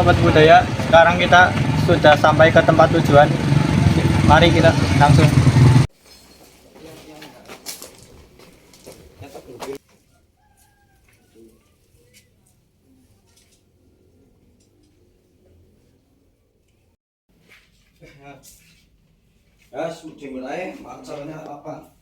Sobat Budaya, sekarang kita sudah sampai ke tempat tujuan. Mari kita langsung. Ya, dimulai acaranya apa?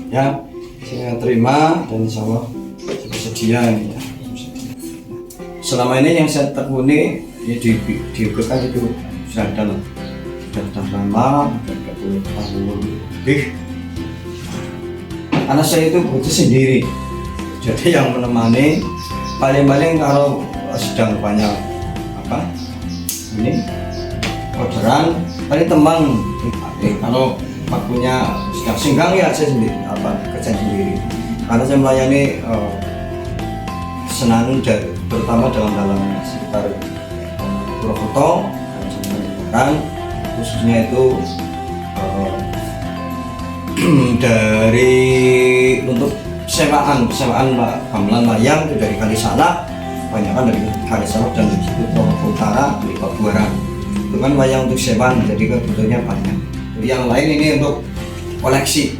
Ya, saya terima dan insya Allah bersedia ini ya. Selama ini yang saya tekuni ya diukurkan itu sudah lama, sudah 30 tahun lebih. Karena saya itu butuh sendiri, jadi yang menemani paling-paling kalau sedang banyak ini orderan paling teman. Kalau waktunya sedang senggang ya saya sendiri kerja sendiri, karena saya melayani Senayan terutama dalam sekitar Purwokerto dan khususnya itu dari untuk sewaan gamelan wayang itu dari Kalisala, kebanyakan dari Kalisala dan di situ Purwokerto Utara di Pabuaran itu kan wayang untuk sewaan, jadi kebutuhannya banyak. Jadi yang lain ini untuk koleksi,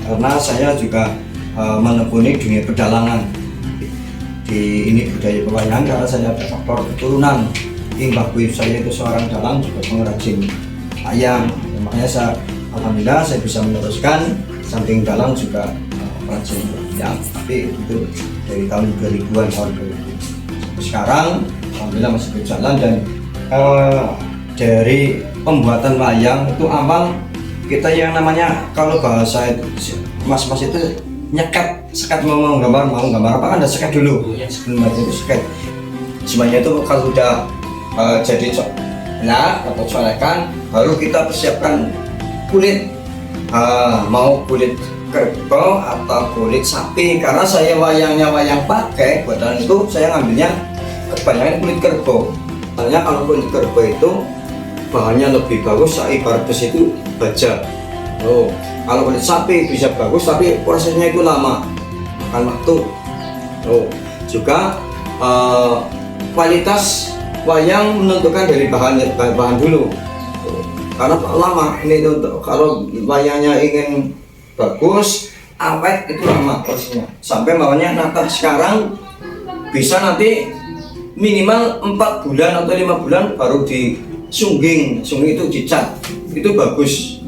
karena saya juga menekuni dunia pedalangan di ini budaya pewayangan, karena saya ada faktor keturunan. Mbah buyut saya itu seorang dalang juga pengrajin wayang, makanya saya alhamdulillah saya bisa meneruskan, samping dalang juga perajin wayang. Tapi itu dari tahun 2000-an, tahun 2000 sekarang alhamdulillah masih berjalan. Dan dari pembuatan wayang itu awal kita yang namanya, kalau bahasa mas-mas itu sekat mau gambar apa kan ada sekat dulu sebelum itu sekat. Semuanya itu kalau sudah jadi atau corekan, baru kita persiapkan kulit, mau kulit kerbau atau kulit sapi. Karena saya wayang pakai buatan itu saya ngambilnya kebanyakan kulit kerbau. Soalnya kalau kulit kerbau itu bahannya lebih bagus, ibarat besi itu baja. Kalau kulit sapi bisa bagus, tapi prosesnya itu lama, makan waktu. Juga kualitas wayang menentukan dari bahan dulu. Karena lama ini untuk kalau wayangnya ingin bagus, awet itu lama prosesnya. Sampai bawahnya natah sekarang bisa nanti minimal 4 bulan atau 5 bulan baru sungging itu dicat, itu bagus.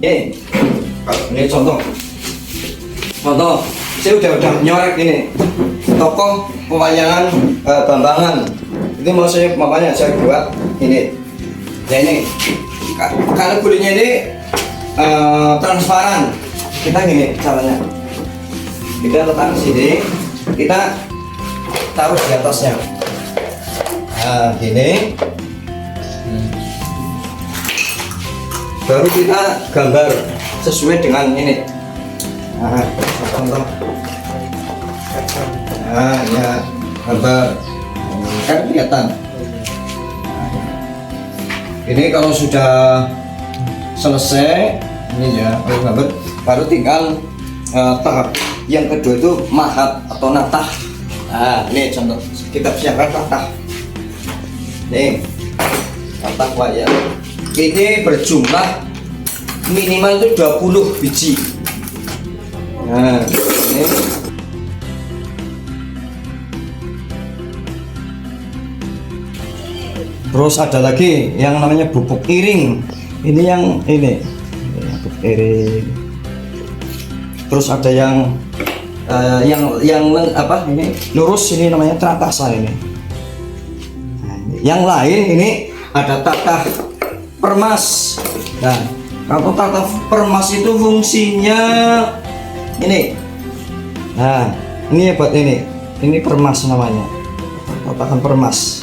Ini contoh saya udah nyorek ini tokoh pewayangan Bambangan. Ini mau makanya saya buat ini ya. Ini kalau kulitnya ini transparan, kita gini caranya, kita letak di sini, kita taruh di atasnya, gini. Baru kita gambar sesuai dengan ini. Contoh. Ya, gambar kan kelihatan. Ini kalau sudah selesai ini ya, gambar, baru tinggal tahap yang kedua itu mahat atau natah. Ini contoh kita siapkan natah. Nih, natah wayang. Ini berjumlah minimal itu 20 biji. Nah, ini terus ada lagi yang namanya bubuk iring. Ini yang ini bubuk iring. Terus ada yang yang apa ini lurus, ini namanya teratasan ini. Nah, yang lain ini ada tatah permas. Nah, kalau tatah permas itu fungsinya ini. Nah, ini buat ini permas namanya. Tatahan permas.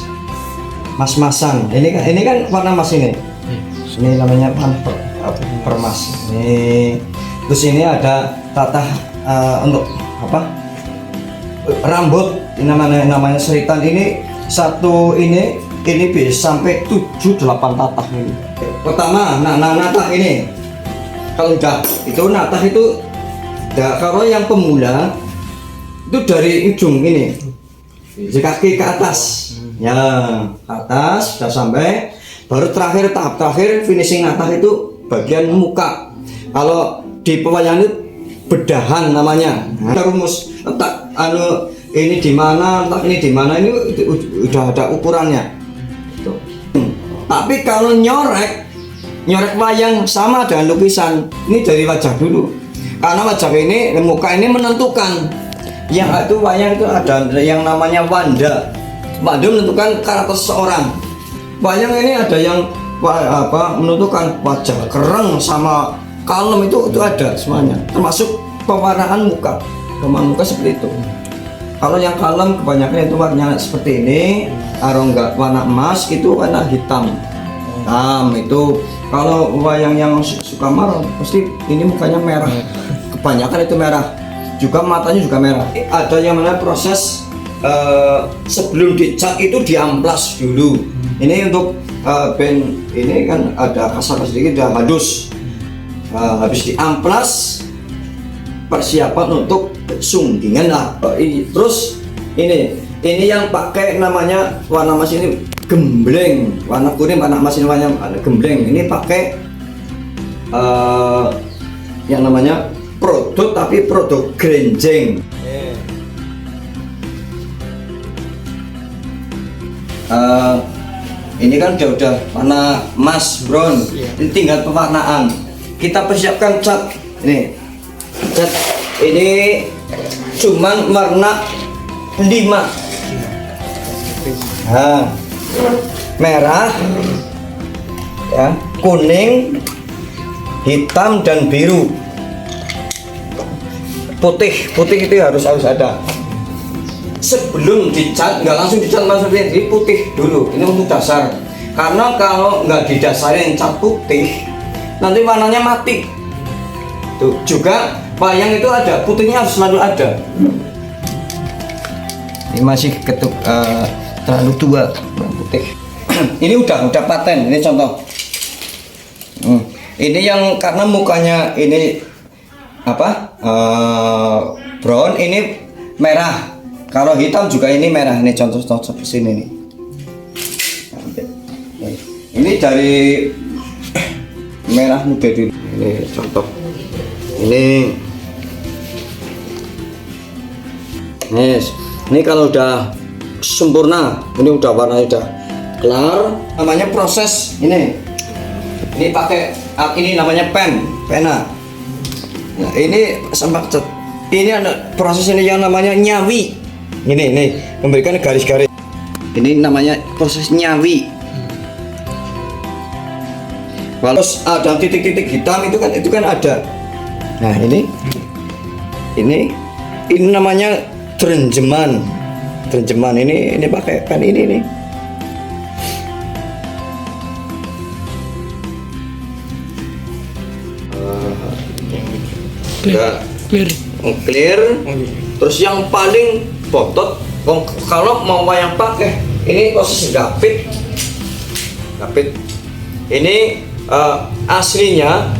Mas-masan. Ini kan warna emas ini. Ini namanya permas. Ini. Terus ini ada tatah untuk apa? Rambut. Ini namanya seritan. Ini satu ini bisa sampai 7-8 tatah ini. Pertama, natah ini. Kalau udah itu natah itu, kalau yang pemula itu dari ujung ini, kaki ke atas, ya ke atas sudah sampai, baru tahap terakhir finishing natah itu bagian muka. Kalau di pewayangan itu bedahan namanya. Ada rumus letak ini di mana, letak ini di mana, ini udah ada ukurannya. Tapi kalau nyorek wayang sama dengan lukisan, ini dari wajah dulu. Karena wajah ini, muka ini menentukan. Yang itu wayang itu ada yang namanya wanda. Wanda menentukan karakter seseorang. Wayang ini ada yang menentukan wajah kereng sama kalem, itu ada semuanya. Termasuk pewarnaan muka. Pewarnaan muka seperti itu. Kalau yang kalem kebanyakan itu warnanya seperti ini. Kalau enggak warna emas itu warna hitam. Itu kalau wayang yang suka marah pasti ini mukanya merah. Kebanyakan itu merah. Juga matanya juga merah. Ada yang mana proses sebelum dicat itu diamplas dulu. Ini untuk ini kan ada kasar sedikit, udah halus. Habis diamplas, persiapan untuk sunggingan lah. Terus ini yang pakai namanya warna emas ini gembleng, warna kuning warna emas ini warna gembleng. Ini pakai yang namanya produk, tapi produk grenjeng. Ini kan udah warna emas brown. Ini tinggal pewarnaan. Kita persiapkan cat. Ini cat ini cuman warna 5. Merah, ya, kuning, hitam dan biru. Putih itu harus ada. Sebelum dicat, nggak langsung dicat jadi putih dulu. Ini untuk dasar. Karena kalau nggak didasarin cat putih, nanti warnanya mati. Tuh juga wayang itu ada putihnya, harus selalu ada. Ini masih ketuk terlalu tua putih. Ini udah paten. Ini contoh. Ini yang karena mukanya ini apa? Brown, ini merah. Kalau hitam juga ini merah. Ini contoh seperti sini nih. Ini dari merah muda dulu. Ini contoh. Ini kalau udah sempurna, ini udah warnanya udah kelar. Namanya proses ini pakai ini namanya pena. Nah, ini sama cat. Ini ada proses ini yang namanya nyawi. Ini memberikan garis-garis. Ini namanya proses nyawi. Walau ada titik-titik hitam itu kan ada. Nah, ini namanya terenjeman. Ini pakai pen ini nih. Clear. Terus yang paling botot kalau mau wayang pakai ini proses gapit. Ini aslinya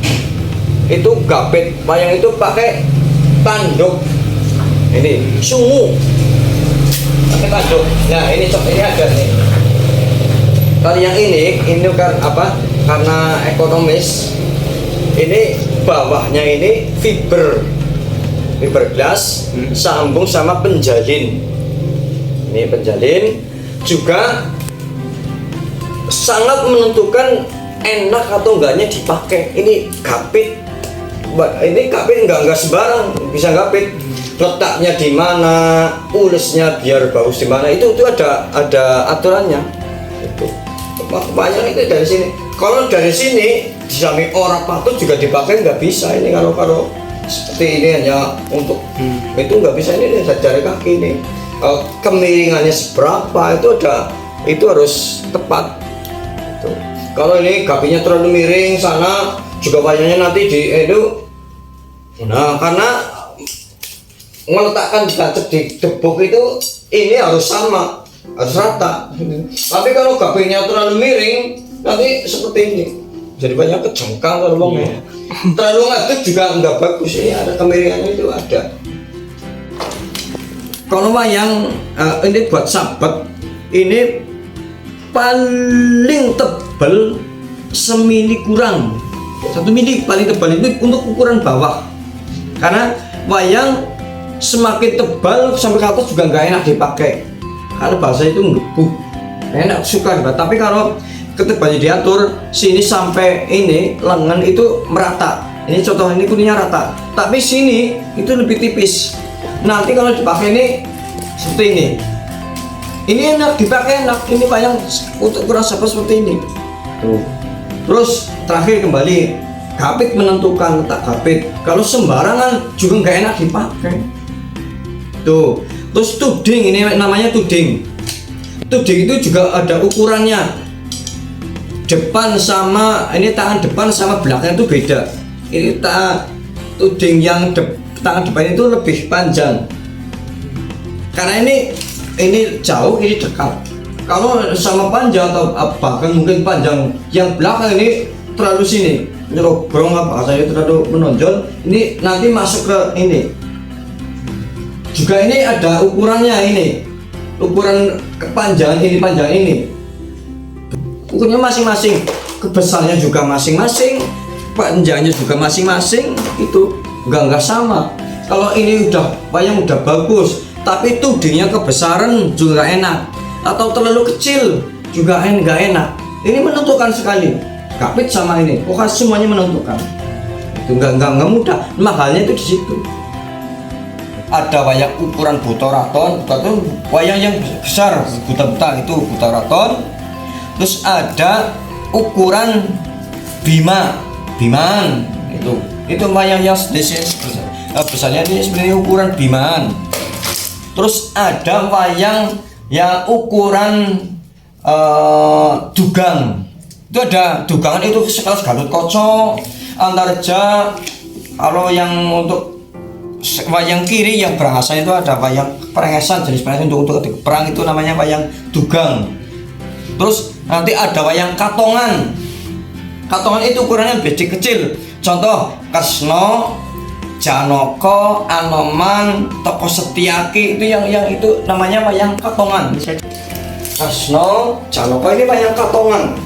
itu gapit wayang itu pakai tanduk. Ini sungu pakai tanduk. Nah, ini ada nih. Kalau yang ini kan apa? Karena ekonomis. Ini bawahnya ini fiberglass sambung sama penjalin. Ini penjalin juga sangat menentukan enak atau enggaknya dipakai. Ini gapit. Ini gapit enggak sembarang bisa gapit. letaknya di mana, ulisnya biar bagus di mana, itu ada aturannya. Itu wayang itu dari sini. Kalau dari sini di samping orang patut juga dipakai nggak bisa ini kalau seperti ini hanya untuk itu nggak bisa, ini jari kaki ini. Kemiringannya seberapa itu harus tepat. Tuh. Kalau ini gapinya terlalu miring sana juga wayangnya nanti itu. Nah, karena meletakkan gacek di debok itu ini harus sama, harus rata. Tapi kalau gapinya terlalu miring nanti seperti ini. Jadi banyak kejengkang kalau ngomongnya. Terlalu ngaduk juga nggak bagus. Ini ada kemiringannya itu ada. Kalau wayang ini buat sahabat ini paling tebal semili kurang 1 mili paling tebal itu untuk ukuran bawah, karena wayang semakin tebal sampai ke atas juga nggak enak dipakai karena bahasa itu ngebuk enak suka juga. Tapi kalau ketebalnya diatur sini sampai ini lengan itu merata, ini contoh ini kuningnya rata, tapi sini itu lebih tipis. Nanti kalau dipakai ini seperti ini enak dipakai, enak ini wayang untuk ukuran seperti ini tuh. Terus terakhir kembali gapit, menentukan letak gapit. Kalau sembarangan juga nggak enak dipakai tuh. Terus tuding, ini namanya tuding. Tuding itu juga ada ukurannya, depan sama ini tangan depan sama belakang itu beda. Ini tuding yang tangan depan itu lebih panjang karena ini jauh, ini dekat. Kalau sama panjang atau bahkan mungkin panjang yang belakang ini terlalu sini nyerobong apa saya terlalu menonjol, ini nanti masuk ke ini. Juga ini ada ukurannya, ini ukuran kepanjangan ini, panjang ini ukurnya masing-masing, kebesarannya juga masing-masing, panjangnya juga masing-masing, itu enggak sama. Kalau ini wayang udah bagus tapi tudingnya kebesaran juga enak, atau terlalu kecil juga enggak enak. Ini menentukan sekali gapit sama ini, pokoknya semuanya menentukan. Itu enggak mudah, mahalnya itu di situ. Ada wayang ukuran butoraton, wayang yang besar, buta-buta itu butoraton. Terus ada ukuran bimaan, itu wayang yang besarnya ini sebenarnya ukuran bimaan. Terus ada wayang yang ukuran dugang, itu ada dugangan itu sekelas Gatot Kaca, Antareja. Kalau yang untuk wayang kiri yang berangasan itu ada wayang perengesan, jenis perengesan untuk perang itu namanya wayang dugang. Terus nanti ada wayang katongan. Katongan itu ukurannya lebih kecil. Contoh Kresna, Janaka, Anoman, Toko Setyaki, itu yang itu namanya wayang katongan. Kresna, Janaka ini wayang katongan.